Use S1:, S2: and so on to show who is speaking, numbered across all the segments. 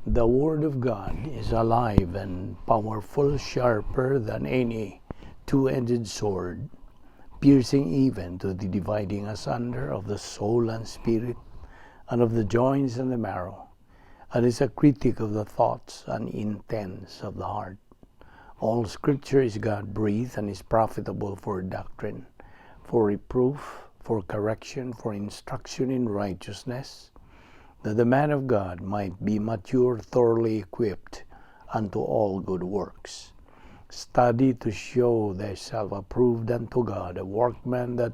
S1: The Word of God is alive and powerful, sharper than any two-edged sword, piercing even to the dividing asunder of the soul and spirit, and of the joints and the marrow, and is a critic of the thoughts and intents of the heart. All Scripture is God-breathed and is profitable for doctrine, for reproof, for correction, for instruction in righteousness, that the man of God might be mature, thoroughly equipped unto all good works. Study to show thyself approved unto God, a workman that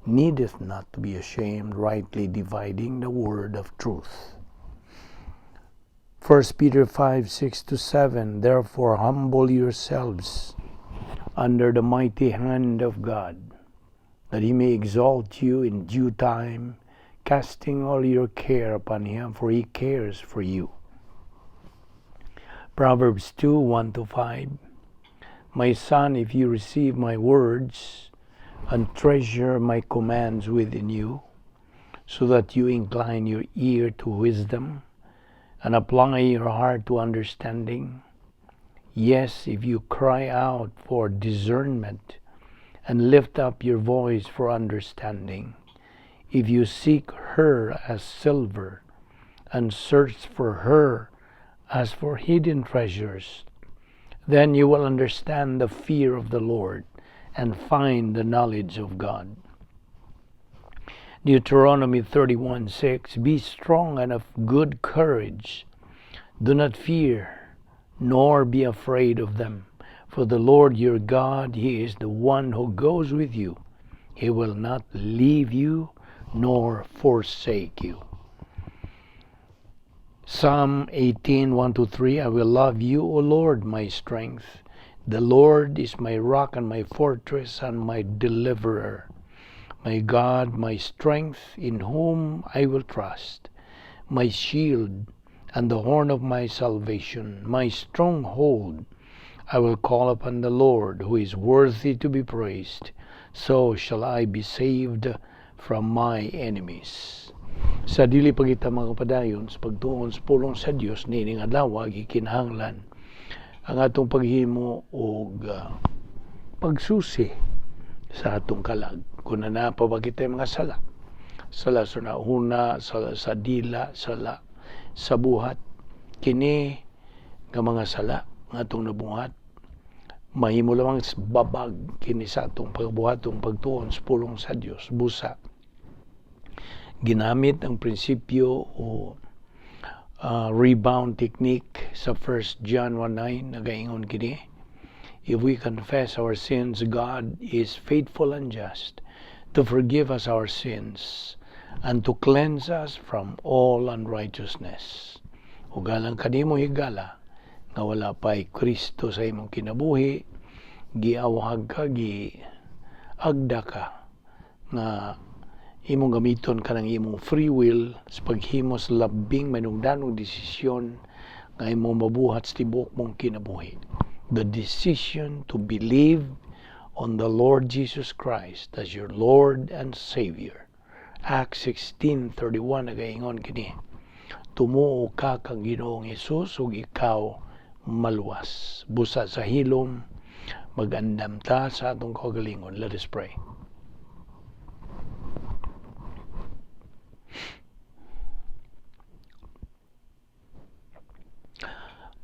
S1: needeth not to be ashamed, rightly dividing the word of truth. 1 Peter 5:6-7, Therefore humble yourselves under the mighty hand of God, that he may exalt you in due time, casting all your care upon him, for he cares for you. Proverbs 2:1-5, My son, if you receive my words and treasure my commands within you, so that you incline your ear to wisdom and apply your heart to understanding, yes, if you cry out for discernment and lift up your voice for understanding, if you seek her as silver and search for her as for hidden treasures, then you will understand the fear of the Lord and find the knowledge of God. Deuteronomy 31:6, Be strong and of good courage. Do not fear, nor be afraid of them. For the Lord your God, He is the one who goes with you. He will not leave you nor forsake you. Psalm 18:1-3, I will love you, O Lord, my strength. The Lord is my rock and my fortress and my deliverer. My God, my strength, in whom I will trust. My shield and the horn of my salvation, my stronghold. I will call upon the Lord, who is worthy to be praised. So shall I be saved from my enemies. Sa dili pagita mga kapadayon, sa pagtuon sa pulong sa Dios nining adlaw gikinahanglan ang atong paghimo og pagsusi sa atong kalag. Kung nanapa ba kita mga sala sa nauna, sa dila, sa buhat, kini nga mga sala nga atong nabuhat, mahimo lamang babag kini sa atong pagbuhatong pagtuon sa pulong sa Dios. Busa ginamit ang prinsipyo o rebound technique sa 1 John 1:9 nagaingon kini, if we confess our sins, God is faithful and just to forgive us our sins and to cleanse us from all unrighteousness. Ugalang kanimo higala nga wala pa'y Kristo sa imong kinabuhi, giawhag ka, giagda ka nga imong gamiton ka ng imong free will sa paghimo sa labing manungdanong desisyon nga imong mabuhat sa tibuok mong kinabuhi. The decision to believe on the Lord Jesus Christ as your Lord and Savior. Acts 16:31 nagaingon kini, tumuo ka kang Ginoong Hesus ug ikaw maluwas. Busa sa hilom magandam ta sa atong kaugalingon. Let us pray.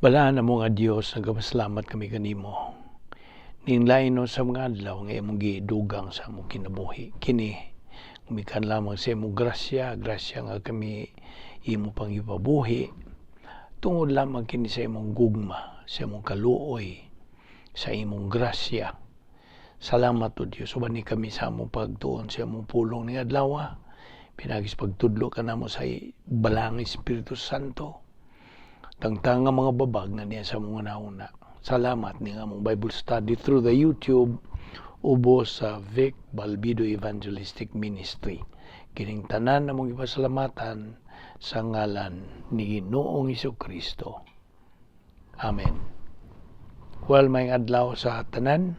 S1: Balaan na mga Diyos, nagpasalamat kami kanimo. Ninlain no sa mga adlaw nga imong gidugang sa among kinabuhi. Kini umikan lamang sa imong grasya nga kami imo pang ipabuhi. Tungod lamang kini sa imong gugma, sa imong kaluoy, sa imong grasya. Salamat o Diyos, ubani kami sa among pagtuon sa imong pulong ni adlaw. Pinagis pagtudlo ka namo sa balang Espiritu Santo. Tangtang nga mga babag na niya sa mga nauna. Salamat ni nga mong Bible study through the YouTube ubo sa Vic Balbido Evangelistic Ministry. Kining tanan na mong ipasalamatan sa ngalan ni Ginoong Jesucristo. Amen. Well, may adlaw sa tanan.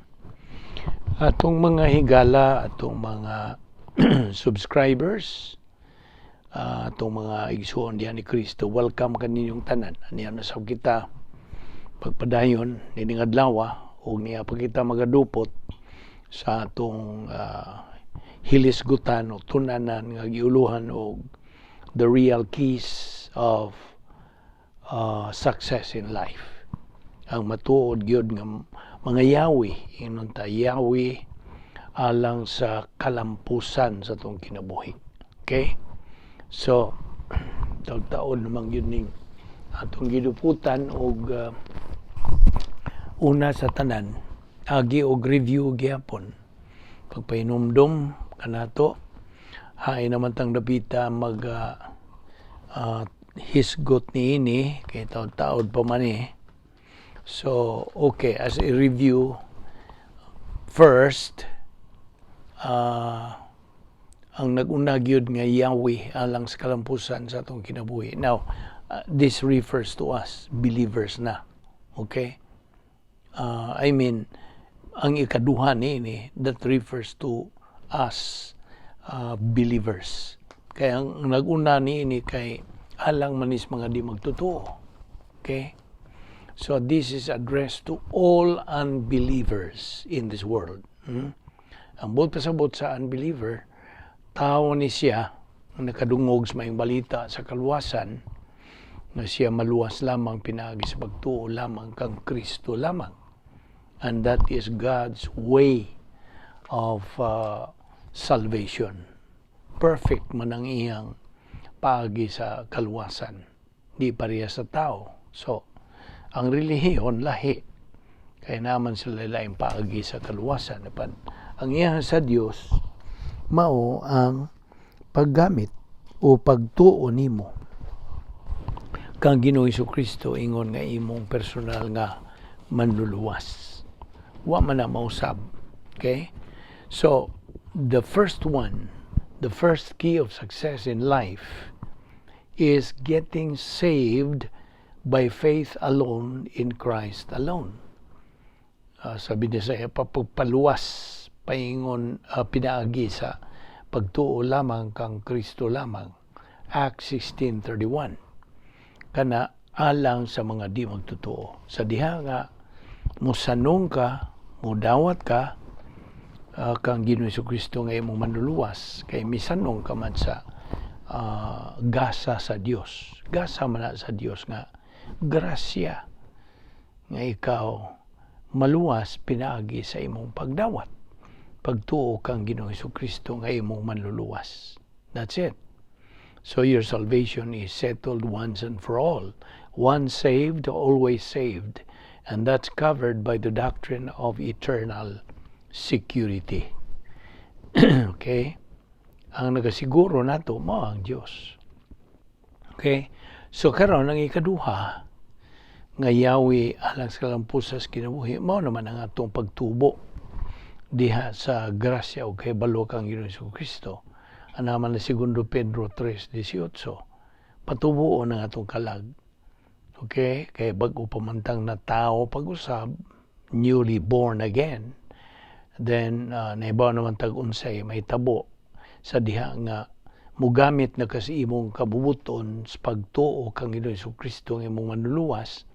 S1: Atong mga higala, atong mga subscribers, itong mga igsoon diyan ni Kristo. Welcome kaninyong tanan. Aniya na sa kita pagpadayon nining adlaw o niya pa kita magadupot sa atong hilisgutan o tunanan nga giuluhan og the real keys of success in life. Ang matuod gyud nga mga yawi, inon ta yawi alang sa kalampusan sa atong kinabuhi. Okay? So, taon namang yun ning atong giduputan og una sa tanan, agi og review gyapon. Pagpainumdum kanato, hain naman tang dapita mag hisgot niini kay taod-taod pa man eh. So, okay, as a review, first, ang nag-una gyud nga yawi alang sa kalampusan sa atong kinabuhi. Now, this refers to us, believers na. Okay? I mean, ang ikaduha ni that refers to us, believers. Kaya ang nag-una ni kay alang manis mga di magtotoo. Okay? So this is addressed to all unbelievers in this world. Ang buot pasabot sa unbeliever, tao ni siya ang nakadungog sa mayong balita sa kaluwasan na siya maluwas lamang pinaagi sa pagtuo lamang kang Kristo lamang. And that is God's way of salvation. Perfect man ang iyang paagi sa kaluwasan. Di pareha sa tao. So, ang relihiyon, lahi. Kaya naman sila laing paagi sa kaluwasan. Ang iyang sa Diyos, mao ang paggamit o pagtuo nimo kang Ginoong Jesucristo ingon nga imong personal nga manluluwas. Wa man na mausab. Okay? So, the first key of success in life is getting saved by faith alone in Christ alone. Sabi niya sa pagpaluwas, paingon pinaagi sa pagtuo lamang kang Kristo lamang. Acts 16:31. Kana alang sa mga di magtotoo. Sa diha nga musanong ka, mudawat ka kang Ginoong Jesucristo nga imong manluluwas kay misanong ka man sa gasa sa Dios. Gasa man sa Dios nga grasya nga ikaw maluwas pinaagi sa imong pagdawat. Pagtuo kang Ginoong Jesucristo nga imong manluluwas. That's it. So your salvation is settled once and for all. Once saved, always saved. And that's covered by the doctrine of eternal security. Okay? Ang nagasiguro nato mao ang Dios. Okay? So karon ang ikaduha nga yawi alang sa kalampusan sa kinabuhi mao naman ang atong pagtubo diha sa grasya o kay balo kang Ginoong Jesucristo. Anaman na 2 Pedro 3:18. Patubuon ang atong kalag. Okay? Kaya bago pamantang na tao pag-usab, newly born again, then naibaw naman tag-unsay may tabo sa diha nga mugamit na kasi imong kabubuton sa pagtuo kang Ginoong Jesucristo nga imong manluluwas.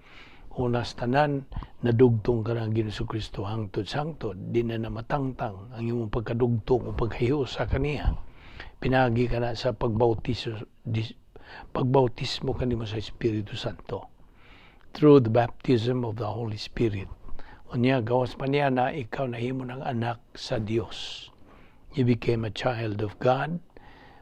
S1: Unas tanan nadugtong ka ng Ginoong Jesucristo hangtod-sangtod, di na namatangtang ang imong pagkadugtong o paghayo sa kaniya. Pinagi ka na sa pagbautismo kanimo sa Espiritu Santo through the baptism of the Holy Spirit. Unya gawas pa niya na ikaw nahimo ng anak sa Dios. You became a child of God.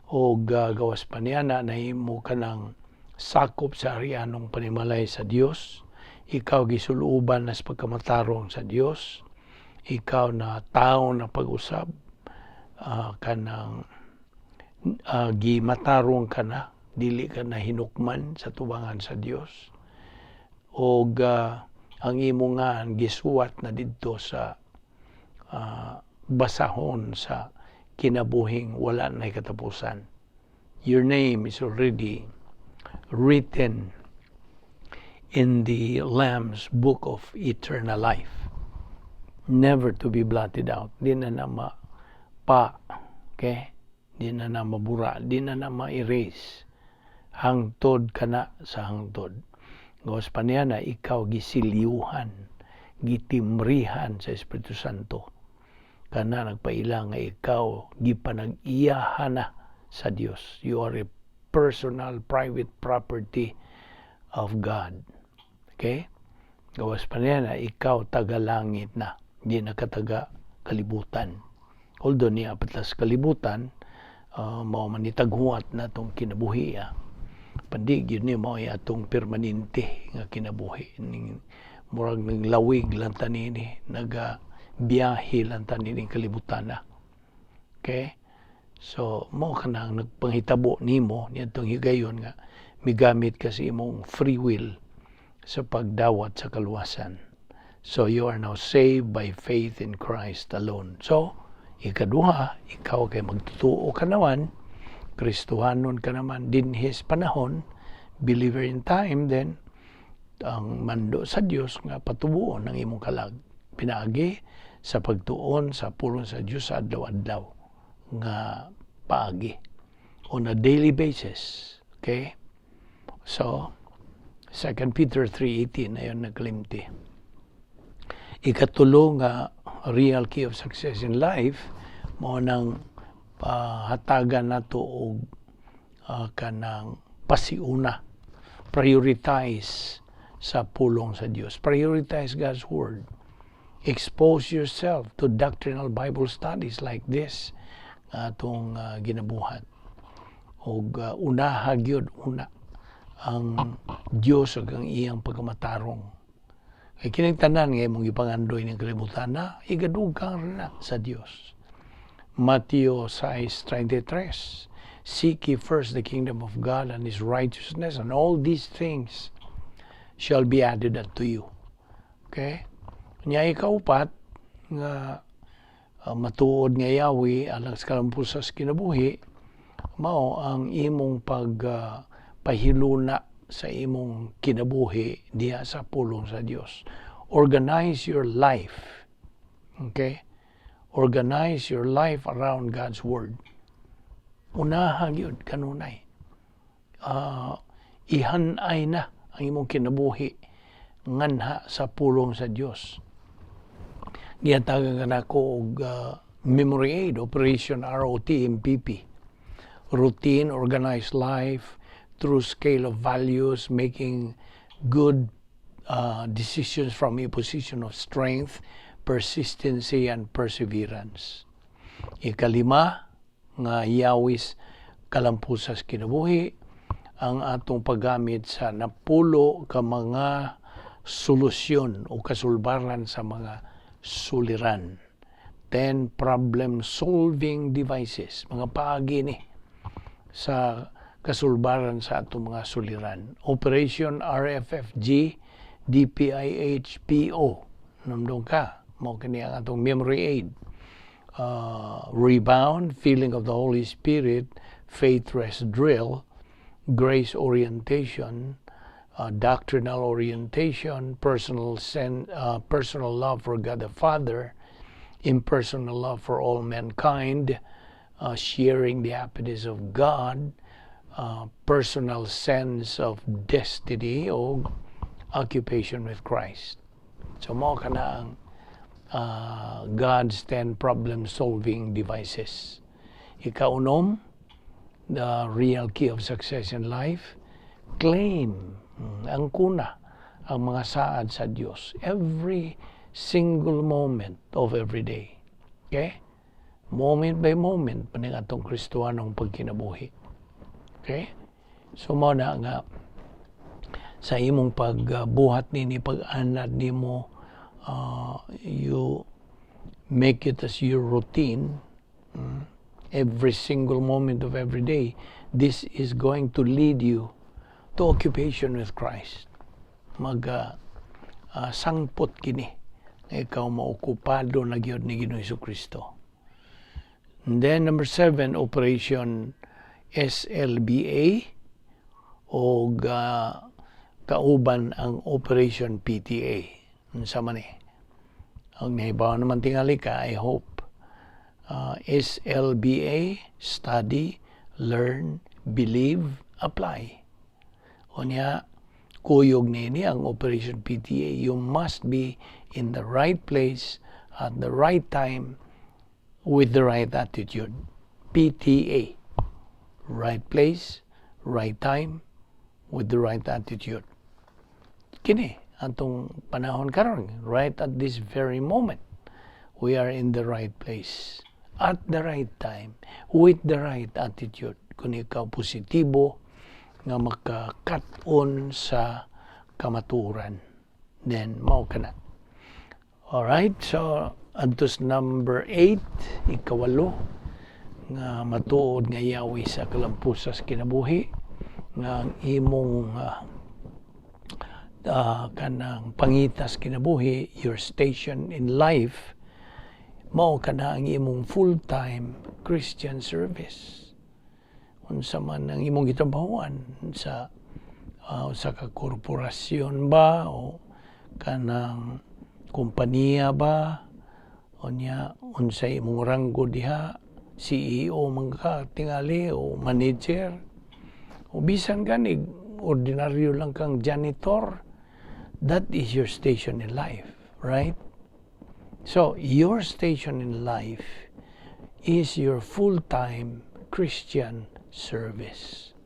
S1: O gawas pa niya na nahimo ka ng sakop sa arianong panimalay sa Dios. Ikaw gisuluban na sa pagkamatarong sa Dios. Ikaw na tao na pag-usab kanang gimatarong ka na, dili ka na hinukman sa tubangan sa Dios. O ang imo nga gisuwat na didto sa basahon sa kinabuhing wala na katapusan. Your name is already written in the Lamb's book of eternal life, never to be blotted out. Di na pa, okay? di na mabura, di na ma-erase. Hangtod kana sa hangtod. Gawas pa niya na ikaw gisiliuhan, gitimrihan sa Espiritu Santo. Kana nagpaila nga ikaw gipanag-iyahan na sa Dios. You are a personal, private property of God. Okay? Gawas pa niya na ikaw taga-langit na, di na kataga kalibutan. Although niya patlas kalibutan, mao man itaghuat na itong kinabuhi. Pandigid niya mao atong permanente nga kinabuhi. Murag naglawig lang tanini, biyahe lang tanini kalibutan na. Okay? So, mao ka nang nagpanghitabo nimo nitong higayon nga migamit ka sa imong free will sa pagdawat sa kaluwasan. So, you are now saved by faith in Christ alone. So, ikaduha, ikaw kay magtutuo ka naman, Kristohanon ka naman, din his panahon, believer in time, then, ang mando sa Dios nga patubuon ng imong kalag. Pinaagi sa pagtuon sa pulong sa Dios sa adlaw-adlaw nga paagi on a daily basis. Okay? So, 2 Peter 3:18 ayon naglimti. Ikatulo nga real key of success in life mo nang hatagan nato og kanang pasiuna, prioritize sa pulong sa Dios. Prioritize God's Word. Expose yourself to doctrinal Bible studies like this atong ginabuhat. Og unaha gyud una ang Dios ug ang iyang pagkamatarong. Kay kining tanan nga imong gipangandoy ning kalibutan na igadugang na sa Dios. Matthew 6:33. Seek ye first the kingdom of God and his righteousness, and all these things shall be added unto you. Okay? Nya ikaw pat nga matuod nga yawi alang sa kalampusas kinabuhi, mao ang imong pahiluna sa imong kinabuhi diha sa pulong sa Dios. Organize your life. Okay? Organize your life around God's Word. Unahan yun, kanunay. Ihanay na ang imong kinabuhi nganha sa pulong sa Dios. Giyatagan ka na ko og memory aid, Operation ROTMPP. Routine, organized life, through scale of values, making good decisions from a position of strength, persistency, and perseverance. Ikalima, nga yawis kalampusas kinabuhi, ang atong paggamit sa napulo ka mga solusyon o kasulbaran sa mga suliran. 10 problem-solving devices, mga paagi ni sa kasulbaran sa atong mga suliran. Operation RFFG, DPIH-PO. Namdong ka, mo kini ang atong memory aid. Rebound, feeling of the Holy Spirit, faith rest drill, grace orientation, doctrinal orientation, personal love for God the Father, impersonal love for all mankind, sharing the happiness of God, personal sense of destiny o occupation with Christ. So mo ka na ang God's 10 problem-solving devices. Ikaunom, the real key of success in life, claim, ang kuna, ang mga saad sa Diyos. Every single moment of every day. Okay? Moment by moment, paning atong Kristohanong pagkinabuhi. Okay? So, mo na nga, sa imong pagbuhat nini, pag-anad nimo, you make it as your routine, every single moment of every day. This is going to lead you to occupation with Christ. Sangpot kini. Ikaw maokupado na gyud ni Ginoong Jesucristo. And then number 7, Operation SLBA o kauban ang Operation PTA. Unsa man ni? Ang nahibaw naman tingali ka, I hope SLBA, study, learn, believe, apply. Unya, kuyog nini ang Operation PTA. You must be in the right place at the right time with the right attitude. PTA. Right place, right time, with the right attitude. Kini, atong panahon karon, right at this very moment, we are in the right place, at the right time, with the right attitude. Kung ikaw positibo, nga maka-cut-on sa kamaturan, then mao ka na. Alright, so adtos number 8, ikawalo, nga matuod nga yawi sa kalampusas kinabuhi, nga ang imong kanang pangitas kinabuhi, your station in life, mao kana ang imong full-time Christian service. Unsa man ang imong gitrabahoan sa ka korporasyon ba o kanang kompanya ba, unya unsay imong ranggo diha, CEO man ka tingali o manager o bisan ganig ordinaryo lang kang janitor, that is your station in life, right? So your station in life is your full-time Christian service.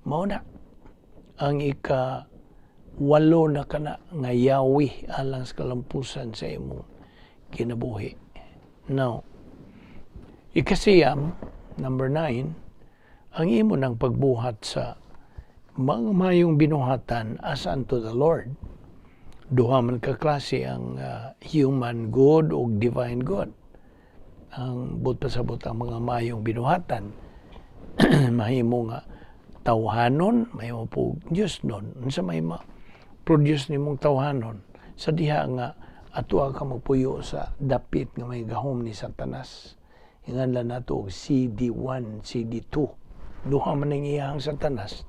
S1: Mao na ang walo na kana nga yawi alang sa kalampusan sa imong kinabuhi. Now, ikasiyam, number 9, ang imo ng pagbuhat sa mga mayong binuhatan as unto the Lord. Duha man ka klase ang human good o divine good. Ang pasabot ang mga mayong binuhatan, mahimo nga tawhanon, mahimo po Diyos nun. Unsa may produce nimong tawhanon sa diha nga atua ka magpuyo sa dapit nga may gahom ni Satanas. Inganlan nato og CD1, CD2. Duha man ang iyang Satanas.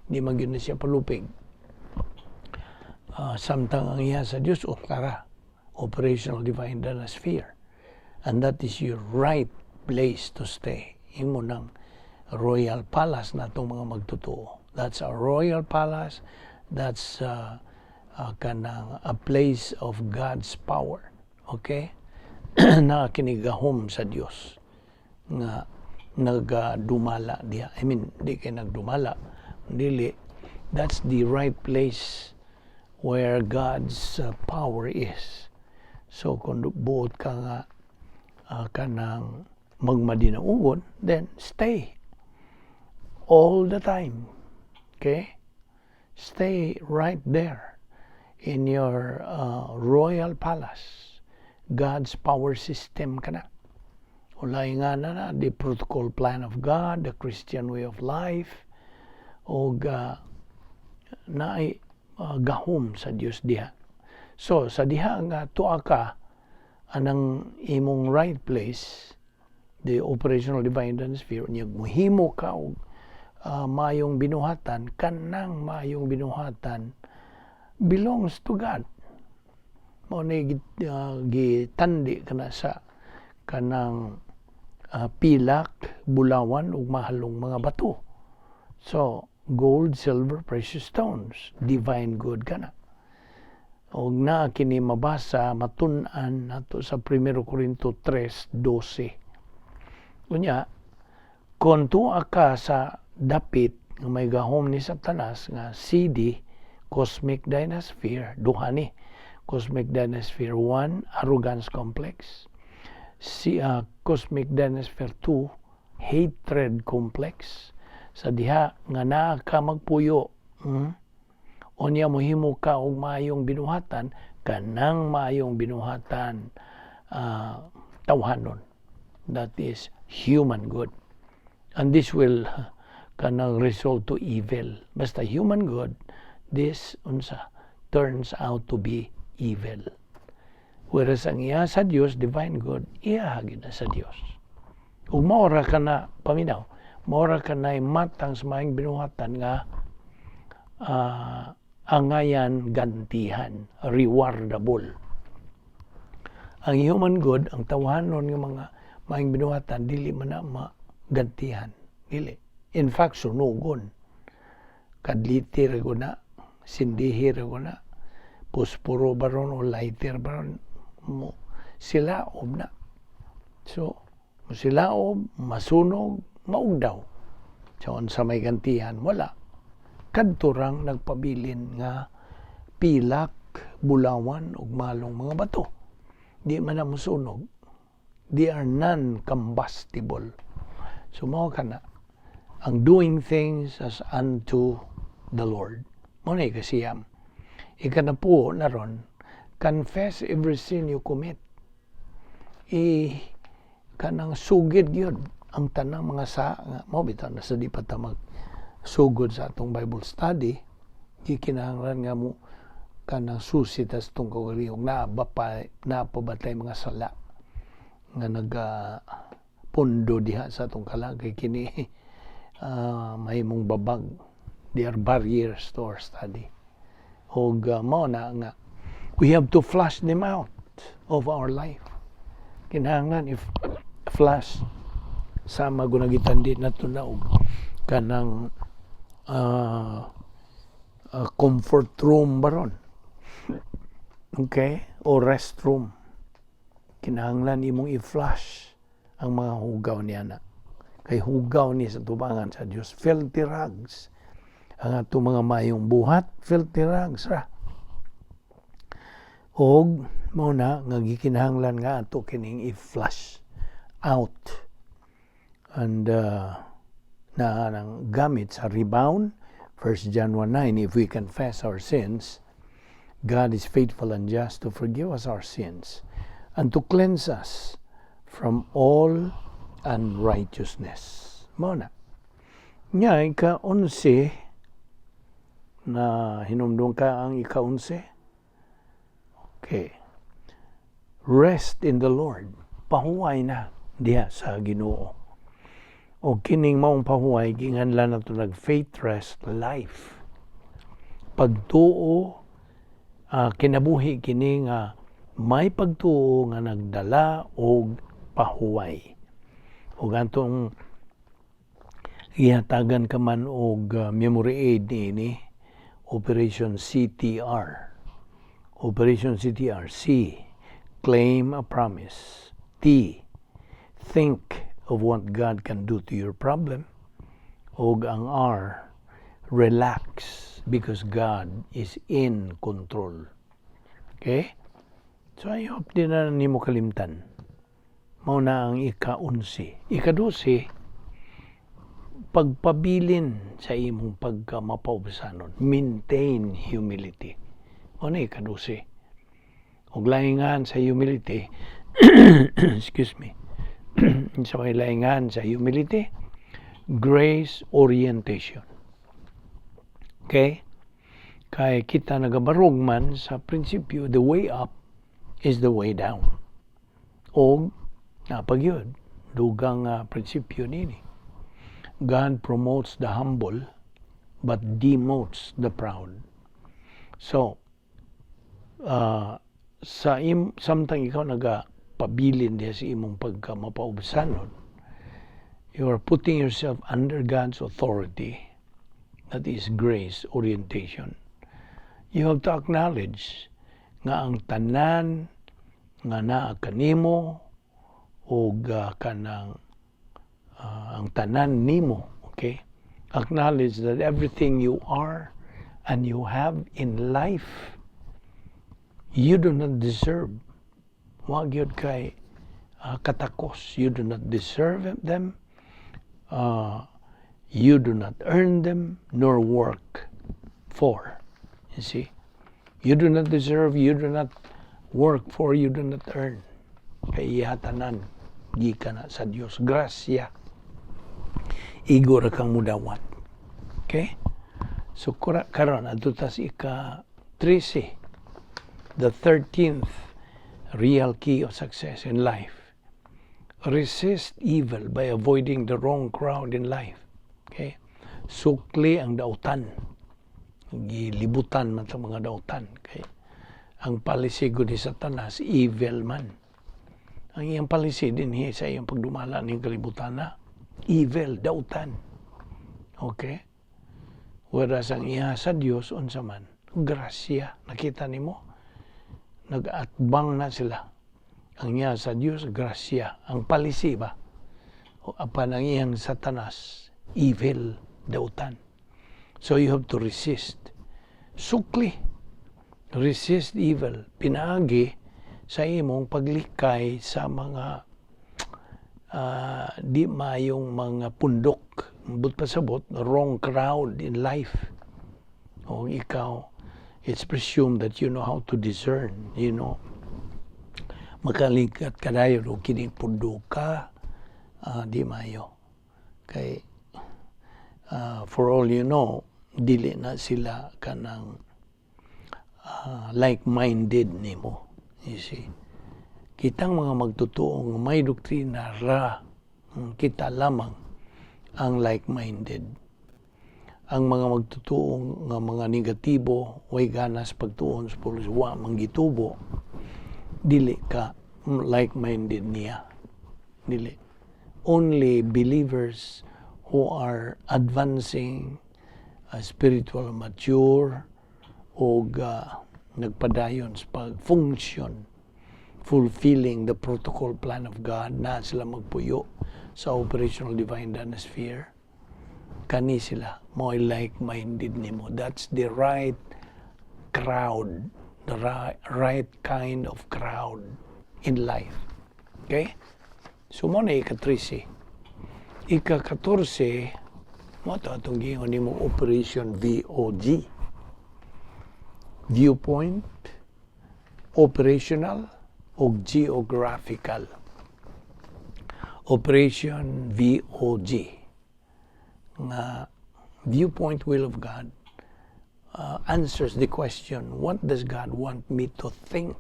S1: Di man gyud na siya palupig. Samtang ang iya sa Dios tara, operational divine sphere. And that is your right place to stay. Imo ng royal palace natong mga magtotoo. That's a royal palace. That's kanang a place of God's power. Okay? Na kinigahom sa Dios nga nagdumala diha. I mean, di kay nagdumala, dili. That's the right place where God's power is. So kung buot ka nga kanang magmadinaungon, then stay all the time. Okay? Stay right there in your royal palace. God's power system ka na. Ulay nga na the protocol plan of God, the Christian way of life, o gahom sa Dios diha. So, sa diha nga tuwa ka, anang imong right place, the operational divine sphere, niya muhimo ka og mayong binuhatan, kanang mayong binuhatan belongs to God. Mao ni gitandi kana sa kanang pilak, bulawan ug mahalong mga bato. So, gold, silver, precious stones, divine good kana. Og na kini mabasa matun-an nato sa 1 Corinto 3:12. Unya, kung tuwa ka sa dapit nga may gahom ni Satanas nga CD, cosmic dynasphere, duha ni cosmic dynasphere 1, arrogance complex. Cosmic dynasphere 2, hatred complex. Sa diha nga naa ka magpuyo, unya mohimo ka og maayong binuhatan, kanang maayong binuhatan tawhanon. That is human good. And this will kanang result to evil. Basta human good, this turns out to be evil. Whereas ang iya sa Dios, divine good, iya gid sa Dios. Ug maora ka na paminaw, maora ka na matang sa maayong binuhatan nga angayan gantihan, rewardable. Ang human good, ang tawhanon ng mga maing binuhatan, dili man na magantihan. Dili. In fact, sunugon. Kadliti rin ko na, sindihi rin ko na, puspuro ba ron o lighter ba ron, mo silaob na. So, silaob, masunog, maugdaw. So, sa may gantihan, wala. Kadturang nagpabilin nga pilak, bulawan, ug malong mga bato. Di man na musunog. They are non-combustible. So, mao ka na. Ang doing things as unto the Lord. Mao na kasiyam. Ika na po na ron, confess every sin you commit. Kanang sugid yun ang tanang mga mo bitaw na sa di pa ta magsugod sa atong Bible study, gikinahanglan nga mo kanang susi tas tong kagalihog napabatay mga sala nga pundo diha sa atong kalagay kini mahimong babag. They are barriers to our study. Og mao na nga we have to flush them out of our life. Kinahanglan if flush sama gunagitan din nato na og kanang comfort room baron. Okay? O restroom. Kinahanglan imong i-flush ang mga hugaw niya na. Kay hugaw ni sa tubangan sa Dios, filthy rags. Ang ato mga mayong buhat, filthy rags ra. Og mao na nga gikinahanglan nga ato kining i-flush out. And na nang gamit sa rebound, 1 John 1:9, if we confess our sins, God is faithful and just to forgive us our sins and to cleanse us from all unrighteousness. Mao na. Nya ika-11 na hinumdum ka ang ika-11. Okay. Rest in the Lord. Pahuway na diha sa Ginoo. O kining maong pahuway ginganlan nato nag faith rest life. Pagtuo kinabuhi kini nga may pagtuo nga nagdala og pahuway. Ug antong ihatagan ka man og memory aid ni Operation CTR. Operation CTR. C. Claim a promise. T. Think of what God can do to your problem. Og ang R. Relax because God is in control. Okay? So I hope din na nimo kalimtan. Mao na ang ika-11. Ika-12, pagpabilin sa imong pagkamapaubasanon. Maintain humility. O na ika-12. Og laingan sa humility, excuse me, sa may laingan sa humility, grace orientation. Okay? Kaya kita nagabarog man sa prinsipyo, the way up is the way down. O napagyod, dugang prinsipyo nini. God promotes the humble but demotes the proud. So, samtang ikaw nagapabilin diya sa imong pagkamapaubasanon, you are putting yourself under God's authority. That is grace orientation. You have to acknowledge nga ang tanan nga naa kanimo o kanang ang tanan nimo, okay? Acknowledge that everything you are and you have in life, you do not deserve. Wag yun kay katakos. You do not deserve them. You do not earn them nor work for. You see? You do not deserve, you do not work for, you do not earn. Kaya ihatanan, gikan na sa Dios. Grasya. Igor kang mudawat. Okay? So, karon adutas ika-13. The 13th real key of success in life. Resist evil by avoiding the wrong crowd in life. Okay? Sukli ang dautan. Gilibutan man sa mga dautan. Okay? Ang policy ko ni Satanas, evil man. ang iyang policy din sa iyang pagdumala ng kalibutan na evil, dautan. Okay? Whereas ang iya sa Dios unsa man, grasya. Nakita nimo? Nag-atbang na sila. Ang iya sa Dios, grasya. Ang policy ba? O apan ang iyang Satanas, evil, dautan. So you have to resist. Sukli. Resist evil. Pinaagi sa imong paglikay sa mga di mayong mga pundok. But pasabot, wrong crowd in life. O ikaw, it's presumed that you know how to discern, you know. Makalikat ka dayo, o kining pundok ka, di mayo. Kay, for all you know, dili na sila kanang like-minded nimo. You see. Kitang mga magtutuong may doktrina ra, kita lamang ang like-minded. Ang mga magtutuong nga mga negatibo, way ganas pagtuon sa pulis, wa manggitubo, dili ka like-minded niya. Dili. Only believers who are advancing, spiritual mature, o nagpadayon sa pag-function, fulfilling the protocol plan of God, na sila magpuyo sa operational divine dynasty. Kani sila, mo like-minded nimo. That's the right crowd, the right kind of crowd in life. Okay? So mo na ika-13. Ika-14, mo ito atong giingon nimo Operation VOG. Viewpoint, operational, o geographical. Operation VOG. Nga viewpoint will of God answers the question, what does God want me to think?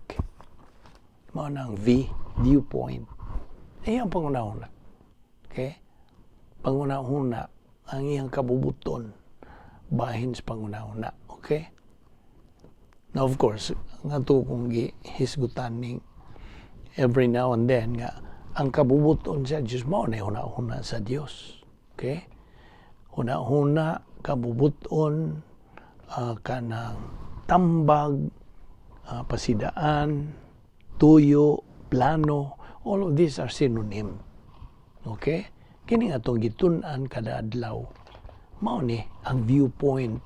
S1: Mao nang viewpoint. Iyang pangunahuna. Okay? Pangunahuna ang iyang kabubuton bahin sa pangunahuna. Okay? Now, of course, nga ito kung hisgutan ning every now and then nga ang kabubuton sa Diyos mo na huna-huna sa Diyos. Okay? Huna-huna, kabubuton, kanang tambag, pasidaan, tuyo, plano, all of these are synonym. Okay? Kini nga itong gitun-an kada adlaw. Mao ni ang viewpoint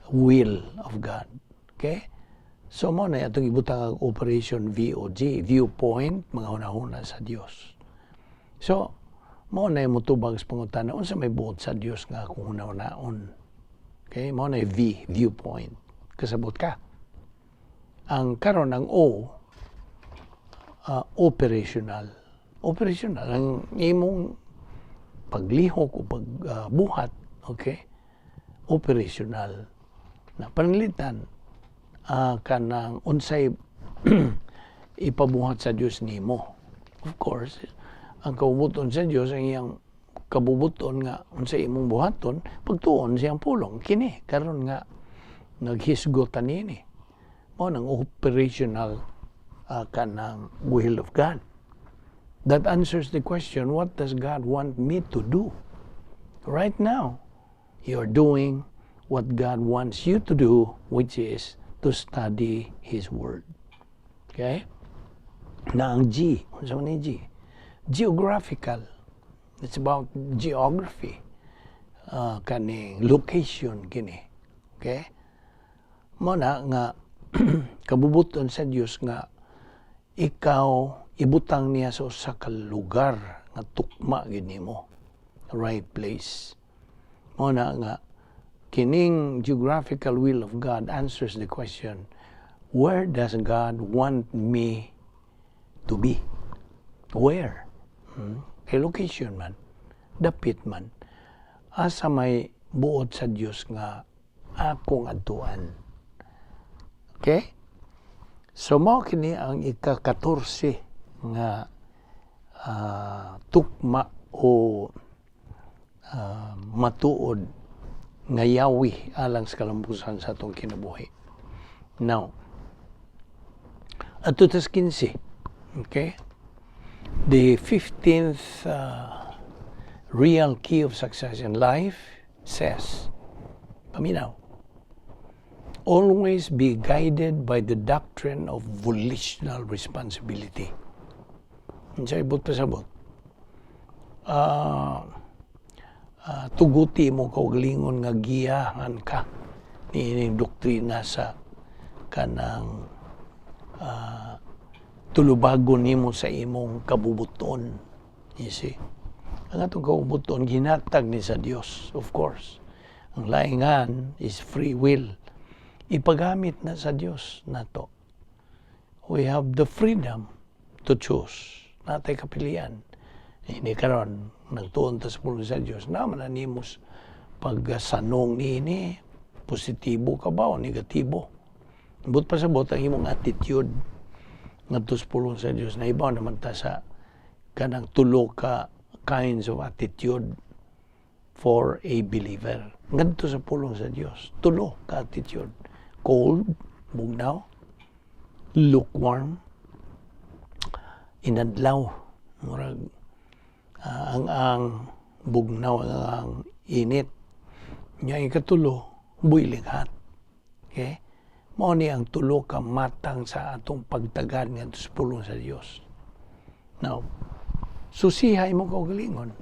S1: will of God. Okay? So, mo na itong ibutang ang Operation VOG, viewpoint, mga hunahuna sa Diyos. So, mo na yung mutubag sa pangutana, unsa may buot sa Diyos nga kung hunahunaon. Okay? Mo na yung viewpoint. Kasabot ka. Ang karon ng O, operational. Operational. Ang imong paglihok o pagbuhat, okay? Operational. Na panlitan, kanang unsay ipabuhat sa Dios nimo. Of course, ang kabubuton sa Dios ang iyang kabubuton nga unsay imong buhaton pagtuon siyang pulong kini karon nga naghisgotan niini. Mao nang operational kanang will of God. That answers the question, what does God want me to do? Right now, you're doing what God wants you to do, which is to study His Word. Okay? Na ang G, ano man G? Geographical. It's about geography. Kaning location, kini. Okay? Muna nga, kabubuton sa Diyos nga, ikaw, ibutang niya sa lugar nga tukma gini mo. Right place. Muna nga, kining geographical will of God answers the question, where does God want me to be? Where? Kay location man, dapit man. Asa may buot sa Diyos nga akong adtuan. Okay? So, mao kini ang ika-14 nga tukma o matuod nga yawi alang sa kalambusan sa atong kinabuhi. Now, ato tas 15, okay? The 15th real key of success in life says, paminaw, always be guided by the doctrine of volitional responsibility. Sa ibot pa sabot. Tuguti mo kaugalingon nga giyahan ka ni doktrina sa kanang tulubagon nimo sa imong kabubuton. You see? Ang atong kabubuton ginatag ni sa Dios, of course. Ang laingan is free will. Ipagamit na sa Dios nato. We have the freedom to choose. Natay kapilian. Ini karon nagtuon ta sa pulong sa Dios naman animos pagsanong niini positibo ka ba o negatibo. But pa sabot ang imong attitude ngadto sa pulong sa Dios na ibaw naman ta sa kanang tulo ka kinds of attitude for a believer. Ngadto sa pulong sa Dios, tulo ka attitude. Cold, bugnaw, lukewarm, inadlaw, murag ang bugnaw, ang init. Nya ikatulo, boiling hot. Okay? Mao ni ang tulo ka matang sa atong pagtagad ngadto sa pulong sa Dios. Now, susihay mo kaugalingon.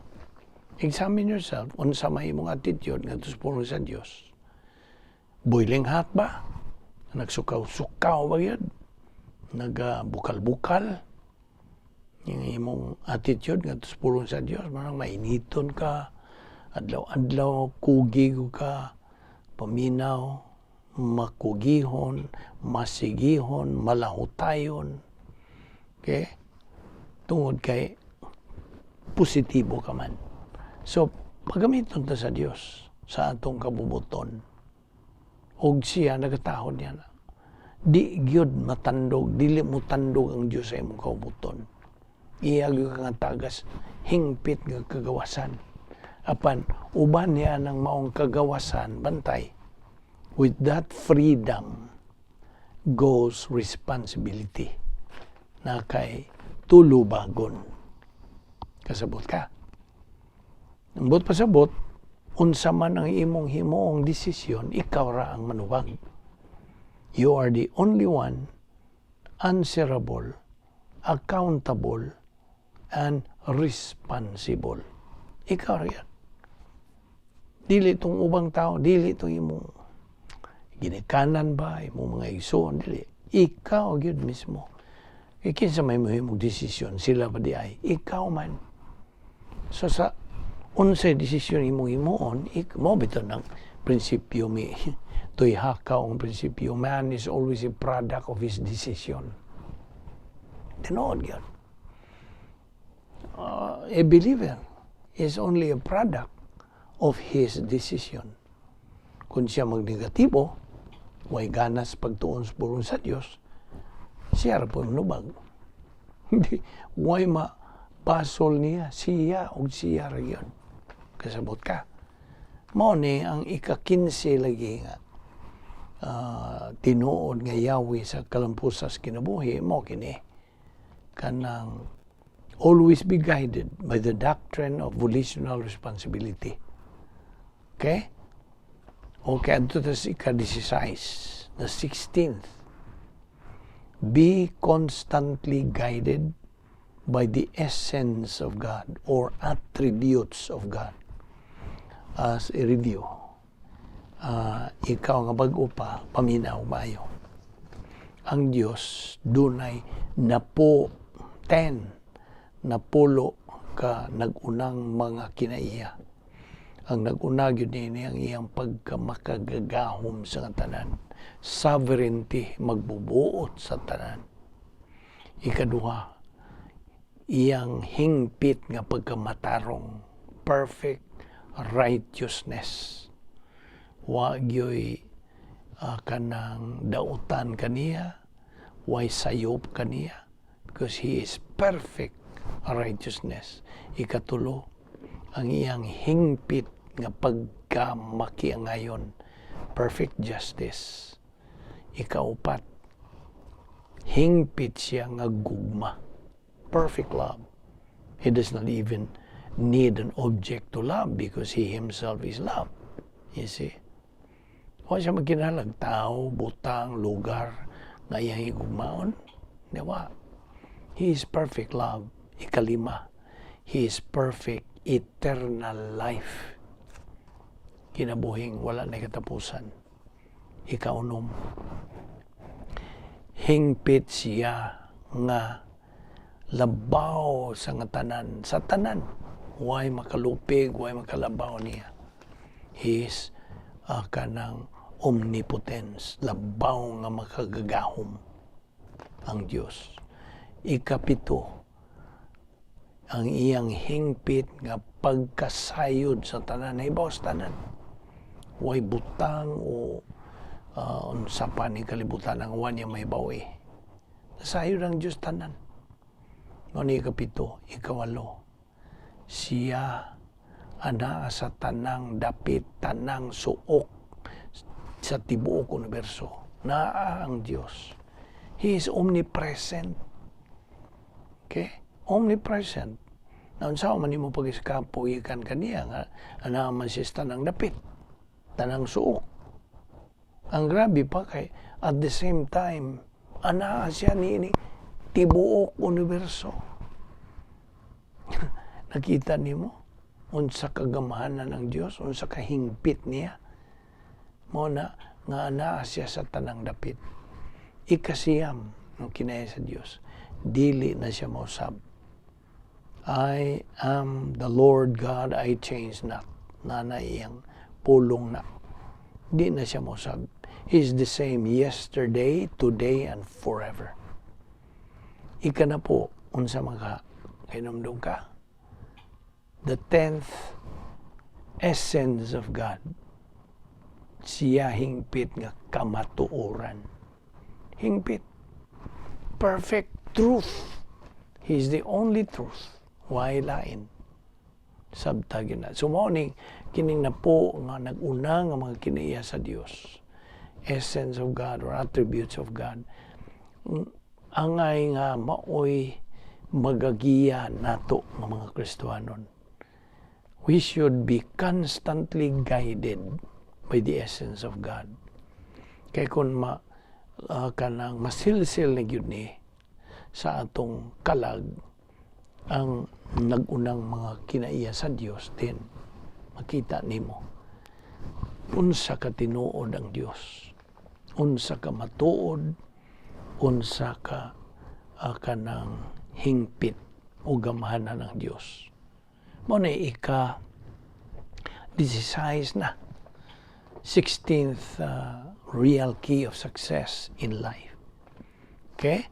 S1: Examine yourself unsa may imong attitude ngadto sa pulong sa Dios. Boiling hot ba? Nagsukaw-sukaw ba yun? Nagbukal-bukal? Yung imong attitude nga sa pulong sa Diyos, marang mainiton ka, adlaw-adlaw, kugig ka, paminaw, makugihon, masigihon, malahutayon. Okay? Tungod kay positibo ka man. So, pagamiton ta sa Diyos, sa atong kabubuton, og siya nagatahod niya na. Di gyud matandog, dili mo tandog ang Dios sa imong kabubuton. Iyag yung nga tagas, hingpit nga kagawasan. Apan, uban niya ng maong kagawasan, bantay. With that freedom goes responsibility na kay tulubagon. Kasabot ka. Ang bot pasabot, unsa man ang imong himoong desisyon, ikaw ra ang manubag. You are the only one answerable, accountable, and responsible. Ikaw ra yan. Dili itong ubang tao, dili itong imong ginikanan ba, imong mga igsoon, dili. Ikaw yun mismo. Kinsa may mahimong desisyon, sila ba di ay? Ikaw man. So sa unsay desisyon imong himuon, mo bitaw ng prinsipyo to'y hakaw ang prinsipyo. Man is always a product of his decision. Tinood yun. A believer is only a product of his decision. Kung siya magnegatibo, way ganas pagtuon sa pulong sa Diyos, siya ra po nubag. Hindi, way mapasol niya, siya o siya ra yun. Kasabot ka. Mao ni ang ika-15 lagi nga tinuod nga Yahweh sa kalampusas kinabuhi, mo kini kanang always be guided by the doctrine of volitional responsibility. Okay? Okay, ito na si ika-16, the 16th. Be constantly guided by the essence of God or attributes of God. As a review, ikaw nga bag-o pa, paminaw maayo. Ang Diyos dunay napulo ka nagunang mga kinaiya. Ang naguna gyud ni ang iyang pagkamakagagahom sa tanan. Sovereignty, magbubuot sa tanan. Ikaduha, iyang hingpit nga pagkamatarong, perfect righteousness. Wa gyoy kanang dautan kaniya, way sayop kaniya, because He is perfect righteousness. Ikatulo, ang iyang hingpit nga pagkamakiangayon, perfect justice. Ikaupat, hingpit siya nga gugma, perfect love. He does not even need an object to love because He Himself is love. You see? Huwag siya magkinalag tao, butang, lugar, nga iyang higugmaon. Diba? He is perfect love. Ikalima, He is perfect eternal life. Kinabuhing wala na katapusan. Ikaunom, hingpit siya nga labaw sa nga tanan. Sa tanan, huwag makalupig, huwag makalabaw niya. He is kanang omnipotence, labaw nga makagagahom ang Diyos. Ikapito, ang iyang hingpit nga pagkasayod sa tanan, ibaw sa tanan. Huwag butang o unsa pa ni kalibutan ang uwan niya may bawi. Nasayod ang Diyos tanan. Ngani ikapito, ikawalo, siya ana sa tanang dapit, tanang suok sa tibuok universo. Naa ang Diyos. He is omnipresent. Okay? Omnipresent. Naon sa man nimo pag-iskapo ikan kaniya nga ana man siya tanang dapit, tanang suok. Ang grabe pa kay at the same time ana siya ni tibuok universo. Nakita nimo unsa kagamahanan ng Dios, unsa kahingpit niya. Mo na nga ana siya sa tanang dapit. Ikasiyam ng kinaya sa Dios, dili na siya mausab. I am the Lord God, I change not. Nana iyang pulong na. Di na siya mausab. He is the same yesterday, today, and forever. Ika na po, unsa maka kinumdum ka. The 10th essence of God. Siya hingpit nga kamatuoran. Hingpit. Perfect truth. He is the only truth. Why lain? Sabtagin na. So, morning, kining na po nga nag-una nga mga kinaiya sa Dios. Essence of God or attributes of God. Angay nga maoy magagiya nato ng mga Kristiyanon. We should be constantly guided by the essence of God. Kaya kung kanang masilsil na yun sa atong kalag ang nagunang mga kinaiya sa Dios din, makita nimo unsa ka tinuod ang Dios, unsa ka matuod, unsa ka kanang hingpit o gamahanan ng Dios. Mo na ika-16 na 16th real key of success in life. Okay?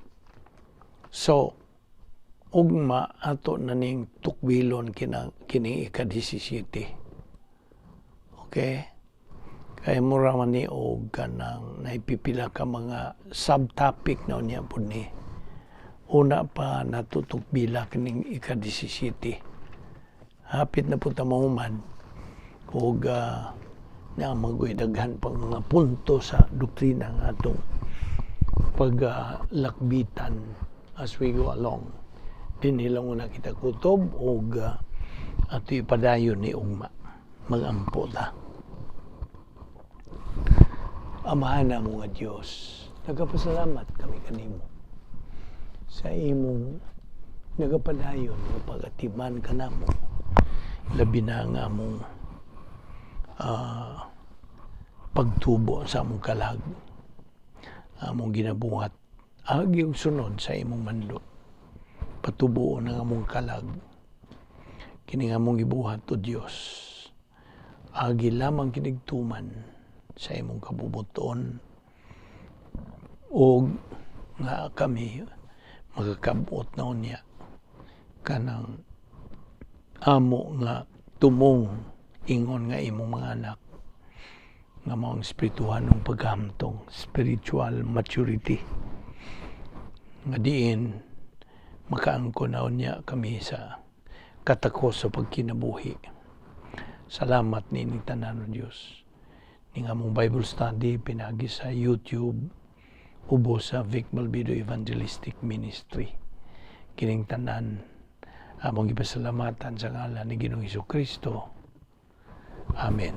S1: So, ugma ato na ning tukbilon kining ika-17. Okay? Kaya mura man ni og kanang naipipila ka mga subtopic na unya pud ni. Una pa natutukbila kining ika-17. Hapit na po tamahuman o na magwidaghan pang mga punto sa doktrina ng atong paglakbitan as we go along. Dinilang una kita kutob o ato ipadayon ni ugma. Magampo ta. Amahan na mo nga Diyos. Nagapasalamat kami kanimo sa imong nagapadayon nga pag-atiman ka namo. Labi na nga mong pagtubo sa among kalag, among ginabuhat, agi og sunod sa imong mandot. Patubuo ng among kalag, kini nga among gibuhat o Dios. Agi lamang kinigtuman sa imong kabubuton o nga kami magkakabuot na unya kanang amo nga tumong ingon nga imong mga anak nga maong espirituhan ng paghamtong, spiritual maturity nga diin makaangkon na unya kami sa katakos sa pagkinabuhi. Salamat ni tanan ng Diyos. Ning among Bible study pinagi sa YouTube ubo sa Balbido Evangelistic Ministry. Kining tanan Among ipasalamatan sa ngalan ni Ginoong Hesukristo. Amen.